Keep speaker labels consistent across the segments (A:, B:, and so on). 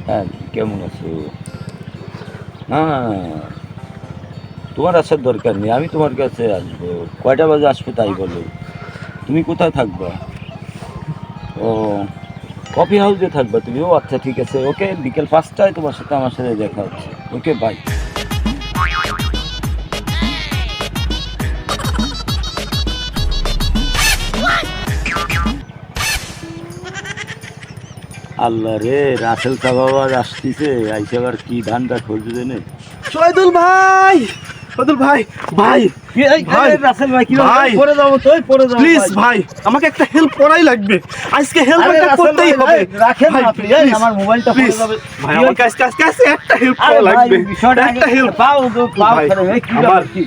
A: হ্যাঁ, কেমন আছো? না, তোমার আসার দরকার নেই, আমি তোমার কাছে আসবো। কয়টা বাজে আসবো তাই বলো। তুমি কোথায় থাকবা? ও, কফি হাউসে থাকবা তুমি? ও আচ্ছা, ঠিক আছে, ওকে, বিকেল 5টায় তোমার সাথে আমার সাথে দেখা হচ্ছে। ওকে, বাই। আল্লাহ রে, রাসেল সাহেব আসতেছে, আইসে আবার কি ধানটা খুঁজবে জানে।
B: শহীদুল ভাই, শহীদুল ভাই, ভাই ভাই,
A: রাসেল ভাই, কি
B: ভাই,
A: পড়ে যাবো তো, পড়ে যাবো
B: প্লিজ ভাই, আমাকে একটা হেল্প করাই লাগবে। আজকে হেল্প করতেই হবে।
A: রাখেন
B: ভাই,
A: আপনি,
B: please,
A: আমার মোবাইলটা পড়ে
B: please,
A: যাবে।
B: ভাই, আমাকে আজকে একটা হেল্প
A: আরে
B: করা
A: ভাই,
B: লাগবে।
A: বিষয়টা
B: একটা হেল্প
A: পাও তো, পাও
B: ভাই,
A: করে, কি
B: আমার
A: ব্যাপার, কি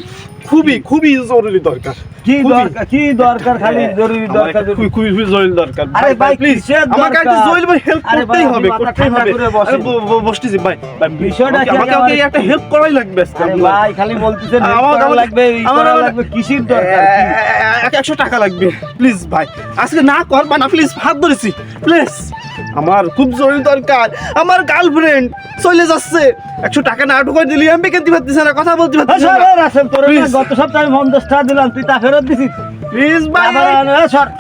B: খুবই জরুরি দরকার।
A: কি
B: খুবই।
A: দরকার, কি দরকার, খালি জরুরি
B: আমার
A: দরকার।
B: একটা খুবই জরুরি দরকার।
A: আরে ভাই,
B: প্লিজ,
A: কিসের
B: আমাকে একটা
A: দরকার?
B: জরুরি ভাই হেল্প
A: আরে ভাই,
B: করতেই
A: আপনি
B: হবে,
A: মাথা
B: করতেই
A: ঠান্ডা
B: হবে।
A: করে বসেন।
B: বসতেছি ভাই,
A: বিষয়টা কি
B: আমাকে
A: আগে
B: একটা হেল্প করাই লাগবে আজকে।
A: আরে ভাই, খালি বলতেছেন help
B: আমার-
A: করা
B: আমার-
A: লাগবে, ই
B: আমার-
A: করা
B: আমার-
A: লাগবে, কিসের দরকার, কি?
B: 100 টাকা লাগবে প্লিজ ভাই, আজকে না করবা না প্লিজ, হাত ধরেছি প্লিজ। আমার খুব জরুরি দরকার, আমার গার্লফ্রেন্ড চলে যাচ্ছে। 100 টাকা না ঢুকাই দিলি আমি কেন পারতেছি না, কথা বলতে পারতেছি না।
A: রাসেল, তোর
B: Please.
A: গত সপ্তাহে 50 টাকা দিলাম, তুই তা ফেরত দিছিস।
B: প্লিজ ভাই,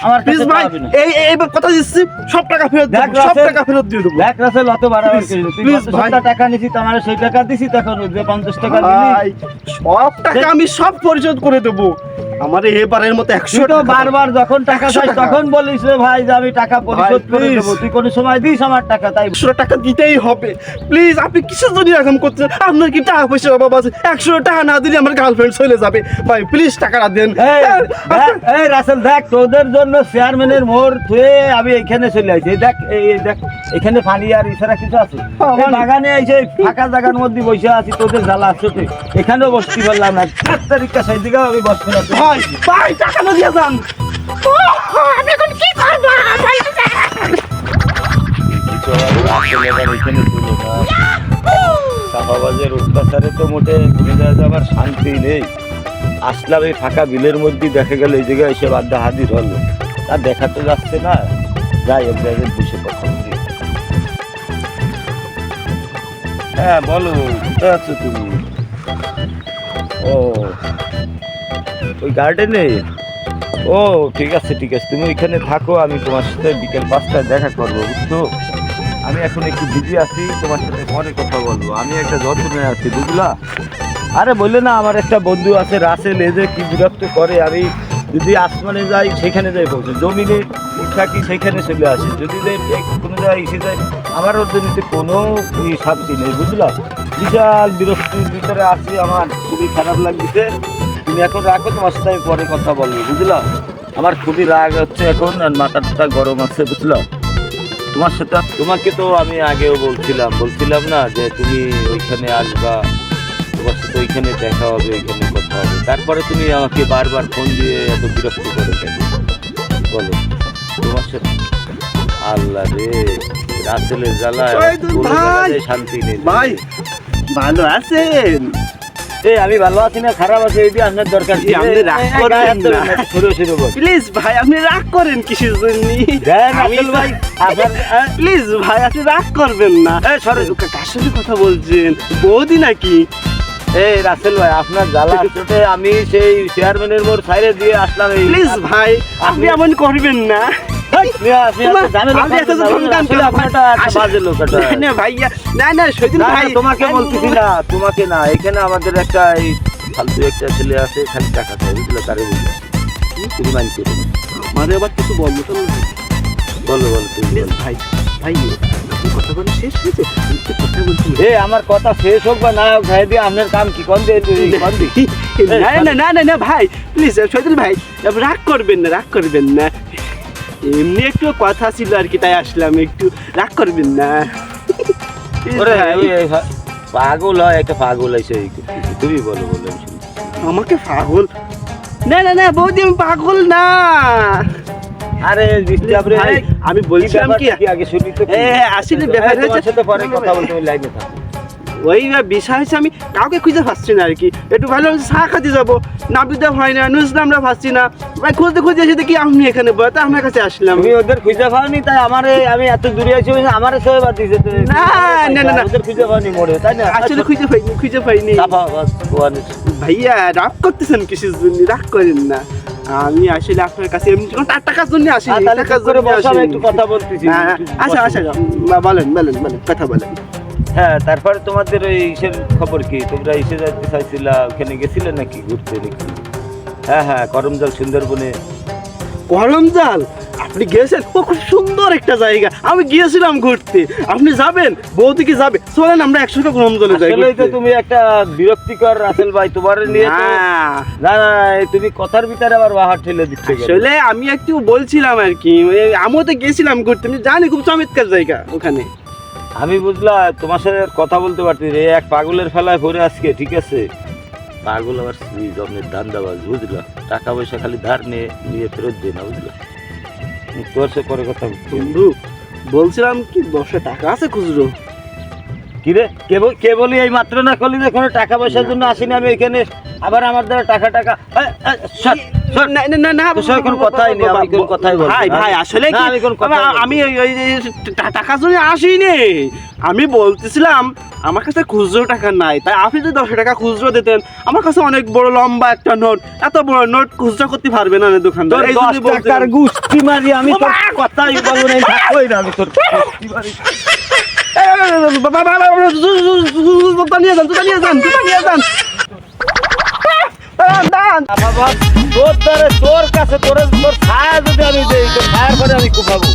A: আমার
B: প্লিজ
A: কাছে
B: ভাই,
A: টাকা দিবি না।
B: এই কথা দিচ্ছি, সব টাকা ফেরত
A: দেখ
B: দেবো, সব
A: রাসেল,
B: টাকা ফেরত দিয়ে দেবো।
A: দেখ রাসেল, অত বাড়াবাড়ি
B: Please,
A: করিস না। তুই
B: please
A: গত
B: ভাই।
A: সপ্তাহে টাকা নিছিস, আমার সেই টাকা দিছিস, এখন যে 50 টাকা দিলি।
B: ভাই, সব টাকা আমি সব পরিশোধ করে দেবো। আমার এবারের মতো 100
A: তুই তো
B: টাকা
A: বারবার যখন টাকা
B: 100
A: চাস
B: টাকা।
A: তখন বলিস রে ভাই যে আমি টাকা পরিশোধ করে
B: please.
A: দেবো। তুই কোনো সময় দিস আমার টাকা, তাই
B: 100 টাকা দিতেই হবে প্লিজ। আপনি কিসের জন্য এরকম করছেন? আপনার কি টাকা পয়সার অভাব আছে? 100 টাকা না দিলে আমার গার্লফ্রেন্ড চলে যাবে। ভাই প্লিজ টাকাটা দেন।
A: এই রাসেল, দেখ তোদের জন্য চেয়ারম্যানের মোড় থুয়ে আমি এখানে চলে আসছি। দেখ, এই দেখ, এখানে পানি আর ইছাড়া কিছু আছে? এই বাগানে এসে ফাঁকা জায়গার মধ্যে বসে আছি, তোদের জ্বালা আসছে, এখানেও বসতে পারলাম না। 4 তারিখটা সেই দিকেও আমি বসতে পারছি না।
B: ভাই, ভাই, টাকা না দিয়ে যান। আমি এখন কি করবো?
A: শাহবাজের অত্যাচারে তো মোটে আমার শান্তি নেই। আসলাম এই ফাঁকা বিলের মধ্যে, দেখা গেল এই জায়গায় এসে বাদ্যা হাজির হলো। তা দেখা তো যাচ্ছে না, যাই এক জায়গায় বসে কথা বলি। হ্যাঁ বলো, কোথায় আছো তুমি? ও, ওই গার্ডেনে? ও ঠিক আছে, ঠিক আছে, তুমি ওইখানে থাকো, আমি তোমার সাথে বিকেল 5টায় দেখা করবো, বুঝছো? আমি এখন একটু বিজি আছি, তোমার সাথে পরে কথা বলবো। আমি একটা যন্ত্রণায় আছি, বুঝলা? আরে বললে না, আমার একটা বন্ধু আছে রাসেল, এ যে কি বিরক্ত করে। আমি যদি আসমানে যাই সেখানে যাই পৌঁছে, জমিনে থাকি সেখানে চলে আসি, যদি কোনো জায়গায় এসে যায় আমার ওর জন্য কোনো শান্তি নেই, বুঝলা? বিশাল বিরক্তির ভিতরে আছি, আমার খুবই খারাপ লাগছে। তুমি এখন রাখো, তোমার সাথে আমি পরে কথা বলবো, বুঝলা? আমার খুবই রাগ হচ্ছে এখন, আর মাথাটা গরম আছে, বুঝলা? তোমার সাথে, তোমাকে তো আমি আগেও বলছিলাম না যে তুমি ওইখানে আসবা, তোমার সাথে ওইখানে দেখা হবে, ওইখানে কথা হবে। তারপরে তুমি আমাকে বারবার ফোন দিয়ে এত বিরক্ত করে কেন বলো? তোমার সাথে আল্লাহ রে, রাসেলের জ্বালায় শান্তি নেই।
B: ভাই, ভালো আছেন?
A: আমি ভালো আছি না খারাপ আছি, এই দিয়ে আপনার দরকার কি?
B: আপনি রাগ করবেন না। প্লিজ ভাই, আপনি রাগ করেন কিসের জন্য?
A: ভাই,
B: প্লিজ ভাই, আপনি রাগ করবেন না। কার সাথে কথা বলছেন? বৌদি নাকি?
A: এই রাসেল ভাই, আপনার জ্বালা আসতে আমি সেই চেয়ারম্যানের মোড় ছাইরে দিয়ে আসলাম।
B: প্লিজ ভাই, আপনি এমন করবেন না।
A: তোমাকে বলতেছি না, তোমাকে না। এখানে আমাদের একটা এই ফালতু একটা ছেলে আছে, খালি টাকা চাই, বুঝলে? তারে বুঝলে তুমি মানতে
B: মানে আবার কিছু বলবো তো?
A: বলো
B: প্লিজ ভাই, ভাই কথা বলে শেষ হয়েছে? কথা বলছি।
A: আমার কথা শেষ হোক বা না হোক, ভাই দিয়ে আপনার কাম কি? কোন দিয়ে
B: না ভাই, প্লিজ শহীদুল ভাই, রাগ করবেন না, রাগ করবেন না। এমনি একটু কথা ছিল আর কি, তাই আসলাম, একটু রাগ করবেন না।
A: পাগল হয়, একটা পাগল আছে। তুমি বলো।
B: আমাকে পাগল? না বৌদি, আমি পাগল না।
A: আরে
B: ভাই, আমি বলছিলাম কি
A: আগে শুনি তো।
B: আসলে ব্যাপার হয়েছে,
A: পরে কথা বলতে, লাইনে থাকো।
B: ওই বিষয় হচ্ছে আমি কাউকে খুঁজে পাচ্ছি না আর কি, একটু ভালো চা খাতে যাবো, নাবিদা হয় না, নুসলাম আমরা পাচ্ছি না ভাই, খুঁজতে খুঁজে এসে দেখি আপনি এখানে বয়, তা আপনার কাছে আসলাম।
A: তুমি ওদের খুঁজে পাওনি তাই আমি এত দূরে আছি আমার সবাই বাদ দিয়েছে
B: না,
A: ওদের খুঁজে পাওনি মোড়ে তাই না?
B: আসলে খুঁজে পাইনি ভাইয়া, রাগ করতেছেন কিসের জন্য? রাগ করেন না, আমি আসলে আপনার কাছে এমনি কোনো টাকার জন্য আসি, টাকার জন্য আসি।
A: একটু কথা বলতেছি।
B: আচ্ছা বলেন কথা বলেন।
A: হ্যাঁ, তারপরে তোমাদের ওই ইসের খবর কি? তোমরা ইসে যাইতে চাইছিলা, ওখানে গেছিলে নাকি ঘুরতে নাকি? হ্যাঁ, করমজল সুন্দরবনে।
B: করমজল আপনি গিয়েছেন? ও খুব সুন্দর একটা জায়গা, আমি গিয়েছিলাম ঘুরতে। আপনি যাবেন? বৌদি কি যাবে? চলেন আমরা একসাথে করমজলে যাই।
A: আসলেই তো তুমি একটা বিরক্তিকর রাসেল ভাই, তোমার নিয়ে তো না তুমি কথার ভিতরে আবার বাহার ঠেলে দিচ্ছ।
B: আসলে আমি একটু বলছিলাম আর কি, আমিও তো গেছিলাম ঘুরতে, আমি জানি খুব চমৎকার জায়গা ওখানে।
A: আমি বুঝলা তোমার সাথে কথা বলতে পারছি রে, এক পাগলের ফেলায় পড়ে আজকে, ঠিক আছে? পাগল আবার জমের ধান্দাবাজ, বুঝলা? টাকা পয়সা খালি ধার নিয়ে ফেরত দেয় না, বুঝলা? তোর সে পরে কথা
B: বন্ধু বলছিলাম কি, 10 টাকা আছে খুচরো?
A: কিরে কে বলি এই মাত্র না করলি যে কোনো টাকা পয়সার জন্য আসিনি আমি এখানে, আবার আমার দ্বারা টাকা
B: আমি টাকা জন্য আসিনি, আমি বলতেছিলাম আমার কাছে খুচরো টাকা নাই, তাই আপনি যদি 10 টাকা খুচরো দিতেন, আমার কাছে অনেক বড় লম্বা একটা নোট, এত বড় নোট খুচরো করতে পারবে না দোকানদার।
A: গুষ্টি মারি আমি কথাই বলবো না, আমি তোর গুষ্টি মারি। তোর কাছে তোর ছায়া যদি আমি দেই, তোর ছায়ার পরে আমি কুপাবো।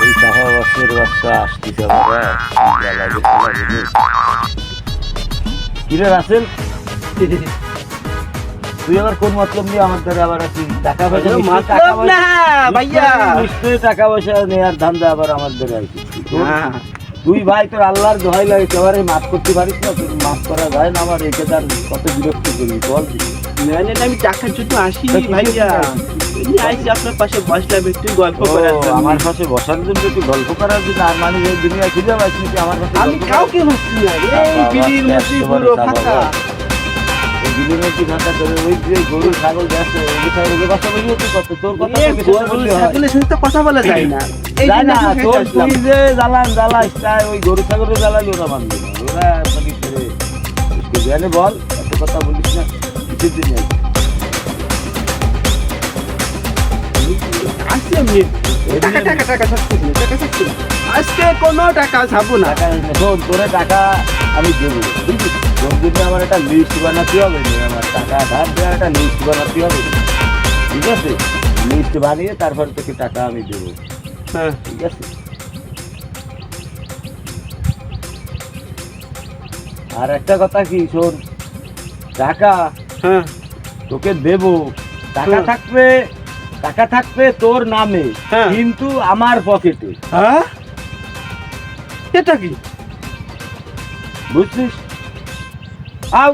A: এই চাপা বাসের বাচ্চা আসতেছে, কিরে রাসেল, তুই আবার কোন মতলব নিয়ে আমার দ্বারা আবার আছিস? টাকা পয়সা টাকা পয়সা নেওয়ার ধান্দা আবার আমার দ্বারা আছিস তুই ভাই? তোর আল্লাহর দোহাই লাগে, এবারে মাফ করতে পারিস না? তোর মাফ করা যায় না আমার, একে তার কত বিরক্ত করি বল।
B: আমি টাকার জন্য আসি ভাইয়া, আইসি আপনার পাশে বসলাম একটু গল্প করার জন্য।
A: আমার পাশে বসার জন্য একটু গল্প করার জন্য? আর মানে এই দুনিয়া খুঁজে পাচ্ছি কি আমার পাশে?
B: আমি কাউকে ভাবছি না, এই বিড়ির মধ্যে পুরো ফাঁকা।
A: এই বিড়ির মধ্যে ফাঁকা করে ওই যে গরু ছাগল দেখছে, ওই ছাগলের কথা বললি তুই কত? তোর কথা
B: ছাগলের সাথে তো কথা বলা যায় না,
A: যায় না। তোর তুই যে জ্বালাস তাই ওই গরু ছাগলের জ্বালালি ওরা মানবে না, ওরা জানে। বল, এত কথা বলিস না, কিছুর দিন
B: আজকে কোনো টাকা ছাবো না।
A: তোরে টাকা আমি দেবো, বুঝলি? তোর জন্য আমার একটা লিস্ট বানাতে হবে, আমার টাকা ধার দেওয়ার একটা লিস্ট বানাতে হবে, ঠিক আছে? লিস্ট বানিয়ে তারপর তোকে টাকা আমি দেবো,
B: হ্যাঁ
A: ঠিক আছে? আর একটা কথা কি শোন, টাকা তোকে দেবো, টাকা থাকবে তোর নামে, কিন্তু আমার পকেটে।
B: হ্যাঁ, এটা কি
A: বুঝছিস?
B: আউ